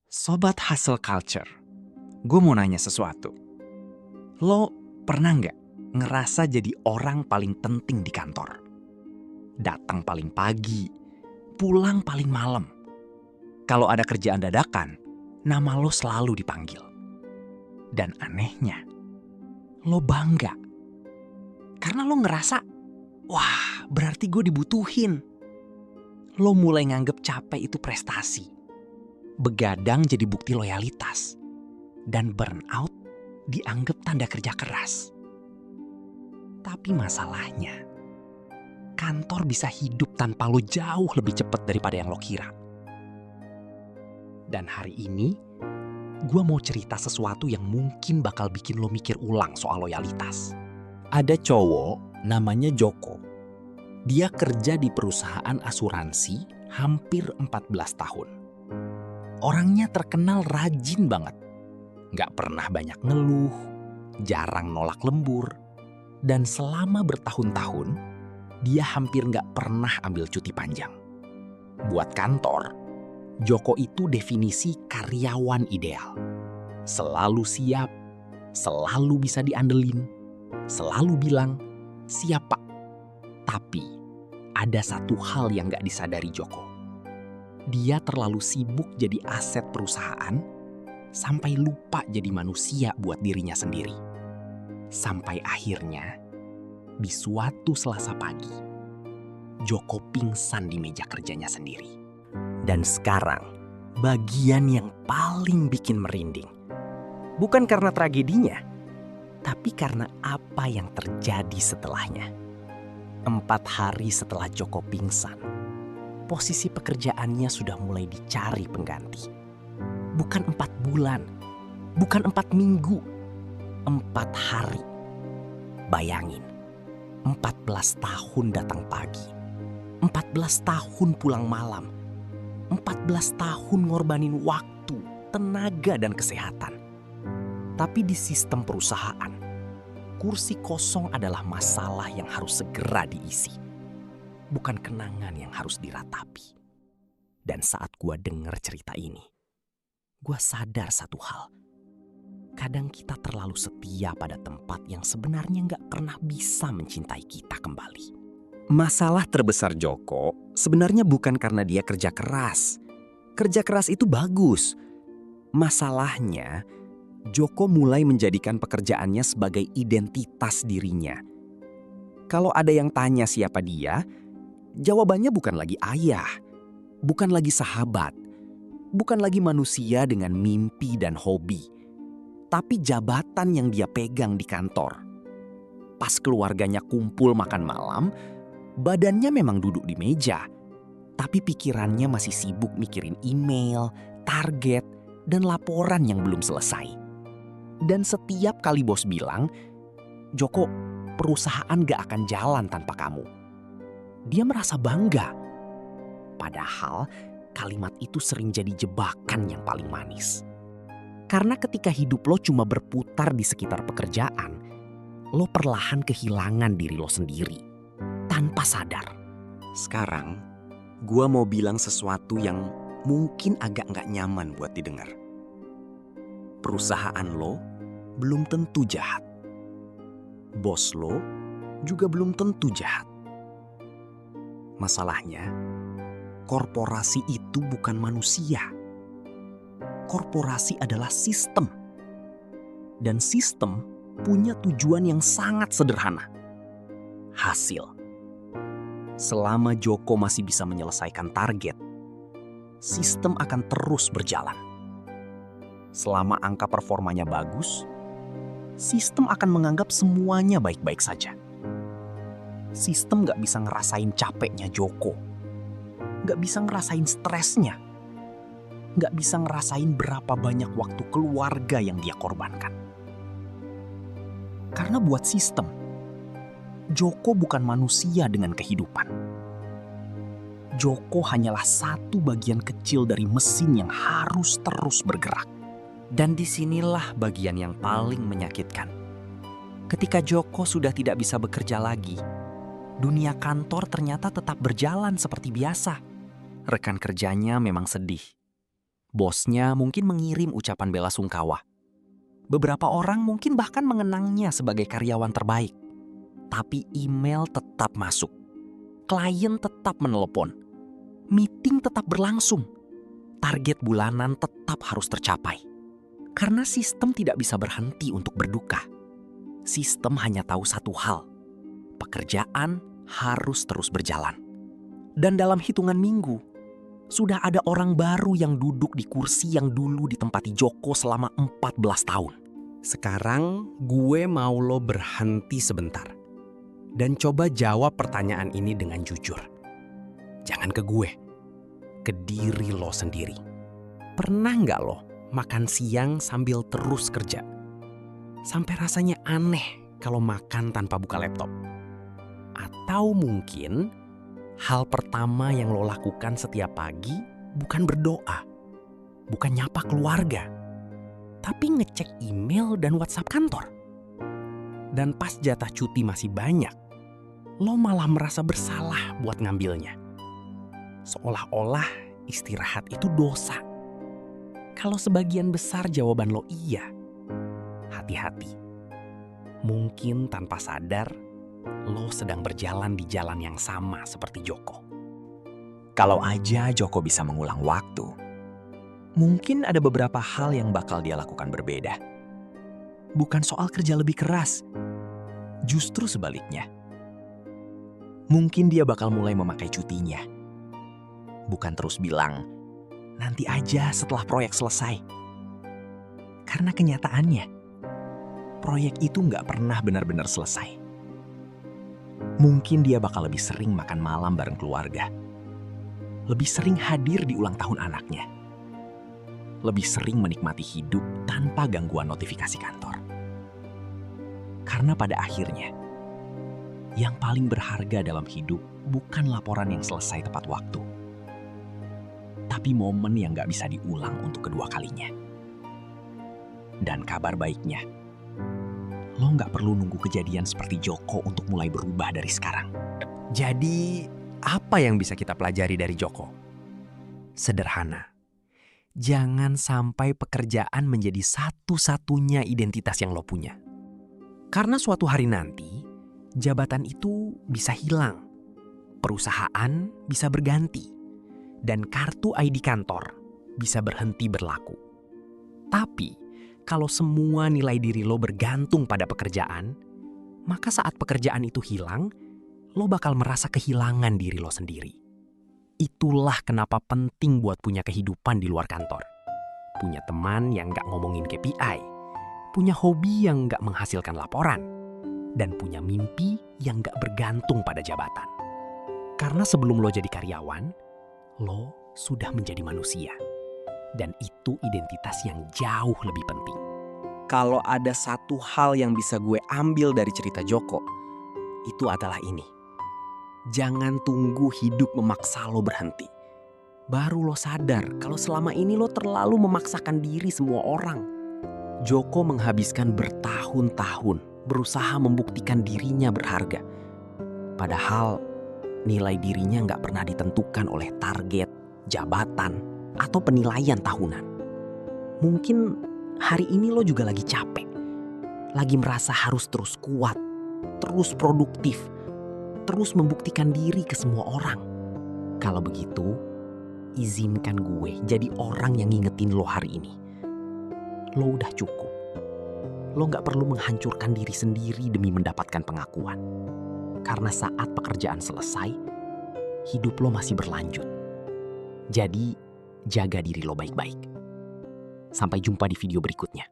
Sobat Hustle Culture, gue mau nanya sesuatu. Lo pernah nggak ngerasa jadi orang paling penting di kantor? Datang paling pagi, pulang paling malam. Kalau ada kerjaan dadakan, nama lo selalu dipanggil. Dan anehnya, lo bangga. Karena lo ngerasa, wah berarti gue dibutuhin. Lo mulai nganggep capek itu prestasi. Begadang jadi bukti loyalitas. Dan burnout dianggap tanda kerja keras. Tapi masalahnya, kantor bisa hidup tanpa lo jauh lebih cepat daripada yang lo kira. Dan hari ini, gue mau cerita sesuatu yang mungkin bakal bikin lo mikir ulang soal loyalitas. Ada cowok namanya Joko. Dia kerja di perusahaan asuransi hampir 14 tahun. Orangnya terkenal rajin banget. Gak pernah banyak ngeluh, jarang nolak lembur. Dan selama bertahun-tahun, dia hampir gak pernah ambil cuti panjang. Buat kantor, Joko itu definisi karyawan ideal. Selalu siap, selalu bisa diandelin, selalu bilang, siap Pak. Tapi ada satu hal yang gak disadari Joko. Dia terlalu sibuk jadi aset perusahaan sampai lupa jadi manusia buat dirinya sendiri. Sampai akhirnya, di suatu Selasa pagi, Joko pingsan di meja kerjanya sendiri. Dan sekarang, bagian yang paling bikin merinding. Bukan karena tragedinya, tapi karena apa yang terjadi setelahnya. 4 hari setelah Joko pingsan, posisi pekerjaannya sudah mulai dicari pengganti. Bukan 4 bulan, bukan 4 minggu, 4 hari. Bayangin, 14 tahun datang pagi, 14 tahun pulang malam, 14 tahun ngorbanin waktu, tenaga, dan kesehatan. Tapi di sistem perusahaan, kursi kosong adalah masalah yang harus segera diisi. Bukan kenangan yang harus diratapi. Dan saat gue denger cerita ini, gue sadar satu hal. Kadang kita terlalu setia pada tempat yang sebenarnya gak pernah bisa mencintai kita kembali. Masalah terbesar Joko sebenarnya bukan karena dia kerja keras. Kerja keras itu bagus. Masalahnya, Joko mulai menjadikan pekerjaannya sebagai identitas dirinya. Kalau ada yang tanya siapa dia, jawabannya bukan lagi ayah, bukan lagi sahabat, bukan lagi manusia dengan mimpi dan hobi, tapi jabatan yang dia pegang di kantor. Pas keluarganya kumpul makan malam, badannya memang duduk di meja, tapi pikirannya masih sibuk mikirin email, target, dan laporan yang belum selesai. Dan setiap kali bos bilang, Joko, perusahaan gak akan jalan tanpa kamu, dia merasa bangga. Padahal kalimat itu sering jadi jebakan yang paling manis. Karena ketika hidup lo cuma berputar di sekitar pekerjaan, lo perlahan kehilangan diri lo sendiri tanpa sadar. Sekarang, gue mau bilang sesuatu yang mungkin agak gak nyaman buat didengar. Perusahaan lo belum tentu jahat. Bos lo juga belum tentu jahat. Masalahnya, korporasi itu bukan manusia. Korporasi adalah sistem. Dan sistem punya tujuan yang sangat sederhana. Hasil. Selama Joko masih bisa menyelesaikan target, sistem akan terus berjalan. Selama angka performanya bagus, sistem akan menganggap semuanya baik-baik saja. Sistem gak bisa ngerasain capeknya Joko. Gak bisa ngerasain stresnya. Gak bisa ngerasain berapa banyak waktu keluarga yang dia korbankan. Karena buat sistem, Joko bukan manusia dengan kehidupan. Joko hanyalah satu bagian kecil dari mesin yang harus terus bergerak. Dan disinilah bagian yang paling menyakitkan. Ketika Joko sudah tidak bisa bekerja lagi, dunia kantor ternyata tetap berjalan seperti biasa. Rekan kerjanya memang sedih. Bosnya mungkin mengirim ucapan bela sungkawa. Beberapa orang mungkin bahkan mengenangnya sebagai karyawan terbaik. Tapi email tetap masuk. Klien tetap menelepon. Meeting tetap berlangsung. Target bulanan tetap harus tercapai. Karena sistem tidak bisa berhenti untuk berduka. Sistem hanya tahu satu hal. Pekerjaan harus terus berjalan. Dan dalam hitungan minggu, sudah ada orang baru yang duduk di kursi yang dulu ditempati Joko selama 14 tahun. Sekarang gue mau lo berhenti sebentar. Dan coba jawab pertanyaan ini dengan jujur. Jangan ke gue, ke diri lo sendiri. Pernah nggak lo makan siang sambil terus kerja? Sampai rasanya aneh kalau makan tanpa buka laptop. Atau mungkin hal pertama yang lo lakukan setiap pagi bukan berdoa, bukan nyapa keluarga, tapi ngecek email dan WhatsApp kantor. Dan pas jatah cuti masih banyak, lo malah merasa bersalah buat ngambilnya. Seolah-olah istirahat itu dosa. Kalau sebagian besar jawaban lo iya, hati-hati. Mungkin tanpa sadar, lo sedang berjalan di jalan yang sama seperti Joko. Kalau aja Joko bisa mengulang waktu, mungkin ada beberapa hal yang bakal dia lakukan berbeda. Bukan soal kerja lebih keras, justru sebaliknya. Mungkin dia bakal mulai memakai cutinya. Bukan terus bilang, nanti aja setelah proyek selesai. Karena kenyataannya, proyek itu nggak pernah benar-benar selesai. Mungkin dia bakal lebih sering makan malam bareng keluarga. Lebih sering hadir di ulang tahun anaknya. Lebih sering menikmati hidup tanpa gangguan notifikasi kantor. Karena pada akhirnya, yang paling berharga dalam hidup bukan laporan yang selesai tepat waktu. Tapi momen yang gak bisa diulang untuk kedua kalinya. Dan kabar baiknya, lo gak perlu nunggu kejadian seperti Joko untuk mulai berubah dari sekarang. Jadi, apa yang bisa kita pelajari dari Joko? Sederhana. Jangan sampai pekerjaan menjadi satu-satunya identitas yang lo punya. Karena suatu hari nanti, jabatan itu bisa hilang. Perusahaan bisa berganti. Dan kartu ID kantor bisa berhenti berlaku. Tapi, kalau semua nilai diri lo bergantung pada pekerjaan, maka saat pekerjaan itu hilang, lo bakal merasa kehilangan diri lo sendiri. Itulah kenapa penting buat punya kehidupan di luar kantor. Punya teman yang gak ngomongin KPI, punya hobi yang gak menghasilkan laporan, dan punya mimpi yang gak bergantung pada jabatan. Karena sebelum lo jadi karyawan, lo sudah menjadi manusia. Dan itu identitas yang jauh lebih penting. Kalau ada satu hal yang bisa gue ambil dari cerita Joko, itu adalah ini. Jangan tunggu hidup memaksa lo berhenti. Baru lo sadar kalau selama ini lo terlalu memaksakan diri semua orang. Joko menghabiskan bertahun-tahun berusaha membuktikan dirinya berharga. Padahal nilai dirinya nggak pernah ditentukan oleh target, jabatan, atau penilaian tahunan. Mungkin hari ini lo juga lagi capek. Lagi merasa harus terus kuat, terus produktif, terus membuktikan diri ke semua orang. Kalau begitu, izinkan gue jadi orang yang ngingetin lo hari ini. Lo udah cukup. Lo nggak perlu menghancurkan diri sendiri demi mendapatkan pengakuan. Karena saat pekerjaan selesai, hidup lo masih berlanjut. Jadi, jaga diri lo baik-baik. Sampai jumpa di video berikutnya.